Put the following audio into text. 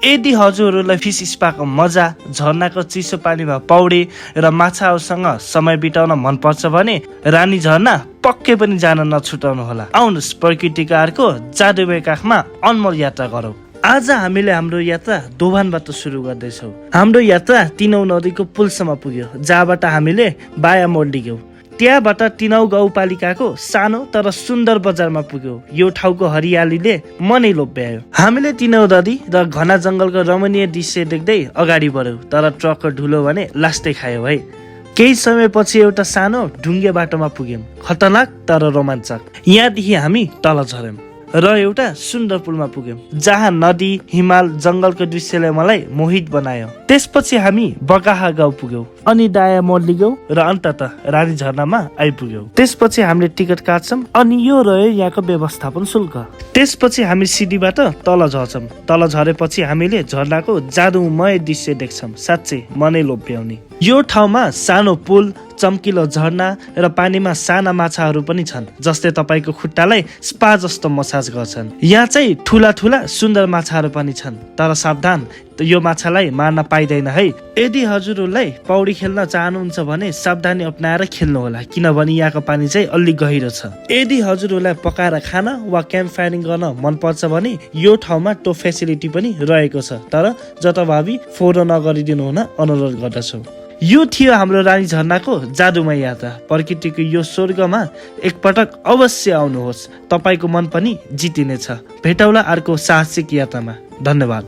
यदि हजुरहरूलाई फिस स्पाको मजा, झरनाको चिसो पानीमा पौडी र माछाहरूसँग समय बिताउन मनपर्छ भने रानी झरना पक्कै पनि जान नछुटाउनु होला। आउनुहोस् प्रकृतिको अर्को जादुमय काखमा अनमोल यात्रा गरौँ। आज हामीले हाम्रो यात्रा दोभानबाट सुरु गर्दैछौँ। हाम्रो यात्रा तिनौ नदीको पुलसम्म पुग्यो, जहाँबाट हामीले बाया मोड लिग्यौँ। त्यहाँबाट तिनौ गाउँपालिकाको सानो तर सुन्दर बजारमा पुग्यो। यो ठाउँको हरियालीले मनै लोभ्यायो। हामीले तिनौ नदी र घना जंगलको रमणीय दृश्य देख्दै अगाडि बढ्यौँ, तर ट्रकको धुलो भने लास्टै खायो है। केही समयपछि एउटा सानो ढुङ्गे बाटोमा पुग्यौँ, खतरनाक तर रोमाञ्चक। यहाँदेखि हामी तल झर्यौँ र एउटा सुन्दर पुलमा पुग्यौँ, जहाँ नदी, हिमाल, जंगलको दृश्यले मलाई मोहित बनायो। त्यसपछि हामी बगाहा गाउँ पुग्यौँ, अनि दाया मोड लिग्यौँ र अन्ततः रानी झरनामा आइपुग्यौँ। त्यसपछि हामीले टिकट काट्छौँ, अनि यो रह्यो यहाँको व्यवस्थापन शुल्क। त्यसपछि हामी सिडीबाट तल झर्छौँ। तल झरेपछि हामीले झरनाको जादुमय दृश्य देख्छौँ, साँच्चै मनै लोभ्याउने। यो ठाउँमा सानो पुल, चम्किलो झरना र पानीमा साना माछाहरू पनि छन्, जसले तपाईँको खुट्टालाई स्पा जस्तो मसाज गर्छन्। यहाँ चाहिँ ठुला ठुला सुन्दर माछाहरू पनि छन्, तर सावधान, यो माछालाई मार्न पाइँदैन है। यदि हजुरहरूलाई पौडी खेल्न चाहनुहुन्छ भने सावधानी अपनाएर खेल्नु होला, किनभने यहाँको पानी चाहिँ अलि गहिरो छ। यदि हजुरहरूलाई पकाएर खान वा क्याम्प फायरिङ गर्न मनपर्छ भने यो ठाउँमा त्यो फेसिलिटी पनि रहेको छ, तर जताभावी फोहोर नगरिदिनु हुन अनुरोध गर्दछौँ। यो थियो हाम्रो रानी झरनाको जादुमय यात्रा। प्रकृतिको यो स्वर्गमा एकपटक अवश्य आउनुहोस्, तपाईँको मन पनि जितिनेछ। भेटौँला अर्को साहसिक यात्रामा। धन्यवाद।